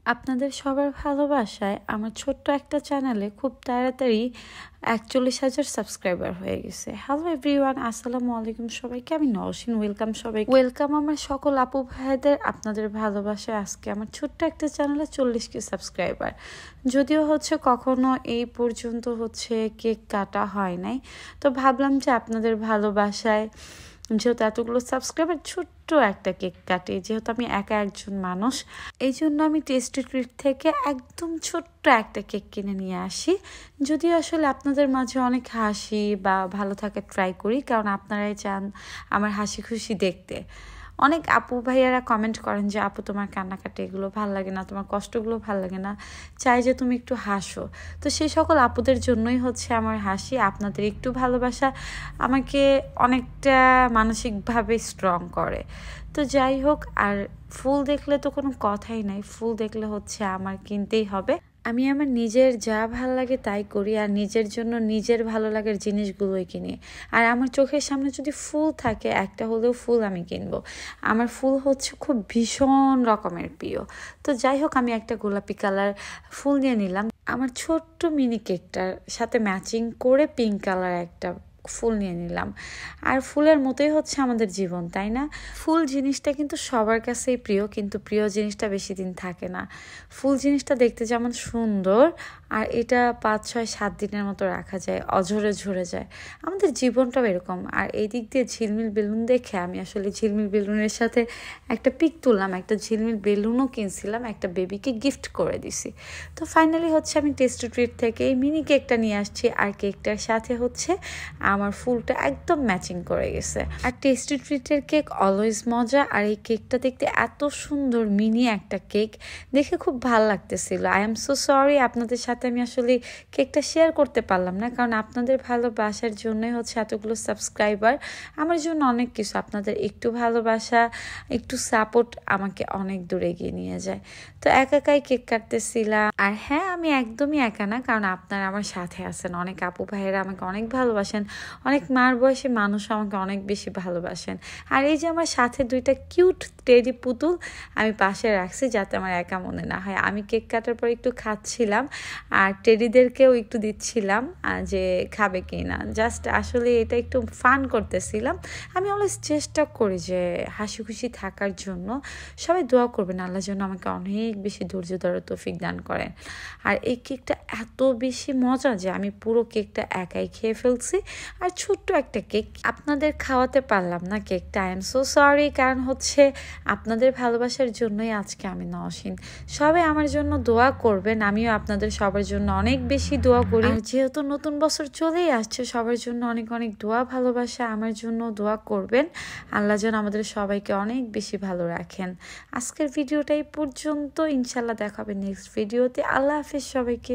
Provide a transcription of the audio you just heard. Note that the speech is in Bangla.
আপনাদের সবার ভালোবাসায় আমার ছোট্ট একটা চ্যানেলে খুব তাড়াতাড়ি 41,000 সাবস্ক্রাইবার হয়ে গেছে। হ্যালো এভরিওয়ান, আসসালামু আলাইকুম সবাইকে। আমি নওশিন, ওয়েলকাম আমার সকল আপু ভাইদের। আপনাদের ভালোবাসায় আজকে আমার ছোট্ট একটা চ্যানেলে 40K সাবস্ক্রাইবার। যদিও কখনো এই পর্যন্ত কেক কাটা হয় নাই, তো ভাবলাম যে আপনাদের ভালোবাসায় যেহেতু এতগুলো সাবস্ক্রাইবার, ছোট্ট একটা কেক কাটি। যেহেতু আমি একা একজন মানুষ, এই জন্য আমি টেস্টি ট্রিট থেকে একদম ছোট্ট একটা কেক কিনে নিয়ে আসি। যদিও আসলে আপনাদের মাঝে অনেক হাসি বা ভালো থাকা ট্রাই করি, কারণ আপনারাই চান আমার হাসি খুশি দেখতে। অনেক আপু ভাইয়ারা কমেন্ট করেন যে আপু তোমার কান্নাকাটি এগুলো ভাল লাগে না, তোমার কষ্টগুলো ভাল লাগে না, চাই যে তুমি একটু হাসো। তো সেই সকল আপুদের জন্যই আমার হাসি। আপনাদের একটু ভালোবাসা আমাকে অনেকটা মানসিকভাবে স্ট্রং করে। তো যাই হোক, আর ফুল দেখলে তো কোনো কথাই নাই, ফুল দেখলে আমার কিনতেই হবে। আমি আমার নিজের যা ভালো লাগে তাই করি, আর নিজের জন্য নিজের ভালো লাগার জিনিসগুলোই কিনি। আর আমার চোখের সামনে যদি ফুল থাকে, একটা হলেও ফুল আমি কিনবো। আমার ফুল খুব ভীষণ রকমের প্রিয়। তো যাই হোক, আমি একটা গোলাপি কালার ফুল নিয়ে নিলাম। আমার ছোট্ট মিনি কেকটার সাথে ম্যাচিং করে পিঙ্ক কালার একটা ফুল নিয়ে নিলাম। আর ফুলের মতোই আমাদের জীবন, তাই না? ফুল জিনিসটা কিন্তু সবার কাছেই প্রিয়, কিন্তু প্রিয় জিনিসটা বেশি দিন থাকে না। ফুল জিনিসটা দেখতে যেমন সুন্দর, আর এটা 5, 6, 7 দিনের মতো রাখা যায়, অঝরে ঝরে যায়। আমাদের জীবনটাও এরকম। আর এই দিক দিয়ে ঝিলমিল বেলুন দেখে আমি আসলে ঝিলমিল বেলুনের সাথে একটা পিক তুললাম, একটা ঝিলমিল বেলুনও কিনছিলাম, একটা বেবিকে গিফট করে দিছি। তো ফাইনালি আমি টেস্টি ট্রিট থেকে এই মিনি কেকটা নিয়ে আসছি, আর কেকটার সাথে আমার ফুলটা একদম ম্যাচিং করে গেছে। আর টেস্টি ট্রিটের কেক অলওয়েজ মজা, আর এই কেকটা দেখতে এত সুন্দর, মিনি একটা কেক দেখে খুব ভালো লাগতেছিল। আই এম সো সরি, আপনাদের সাথে আমি আসলে কেকটা শেয়ার করতে পারলাম না, কারণ আপনাদের ভালোবাসার জন্যই এতগুলো সাবস্ক্রাইবার আমার জন্য অনেক কিছু। আপনাদের একটু ভালোবাসা, একটু সাপোর্ট আমাকে অনেক দূরে এগিয়ে নিয়ে যায়। তো একাই কেক কাটতেছিলাম। আর হ্যাঁ, আমি একদমই একা না, কারণ আপনারা আমার সাথে আছেন। অনেক আপু ভাইয়েরা আমাকে অনেক ভালোবাসেন, অনেক মার বয়সী মানুষ আমাকে অনেক বেশি ভালোবাসেন। আর এই যে আমার সাথে 2টা কিউট টেডি পুতুল আমি পাশে রাখছি, যাতে আমার একা মনে না হয়। আমি কেক কাটার পর একটু খাচ্ছিলাম, আর টেডিদেরকেও একটু দিচ্ছিলাম যে খাবে কি না। জাস্ট আসলে এটা একটু ফান করতেছিলাম। আমি অলওয়েজ চেষ্টা করি যে হাসি খুশি থাকার জন্য। সবাই দোয়া করবেন আল্লাহ যেন আমাকে অনেক বেশি ধৈর্য ধরার তৌফিক দান করেন। আর এই কেকটা এত বেশি মজা যে আমি পুরো কেকটা একাই খেয়ে ফেলছি। আর ছোট্ট একটা কেক আপনাদের খাওয়াতে পারলাম না কেকটা, আই এম সো সরি। কারণ আপনাদের ভালোবাসার জন্যই আজকে আমি নওশিন। সবাই আমার জন্য দোয়া করবেন, আমিও আপনাদের সবার জন্য অনেক বেশি দোয়া করি। আর যেহেতু নতুন বছর চলেই আসছে, সবার জন্য অনেক অনেক দোয়া ভালোবাসা, আমার জন্য দোয়া করবেন। আল্লাহ যেন আমাদের সবাইকে অনেক বেশি ভালো রাখেন। আজকের ভিডিওটা এই পর্যন্ত, ইনশাল্লাহ দেখা হবে নেক্সট ভিডিওতে। আল্লাহ হাফেজ সবাইকে।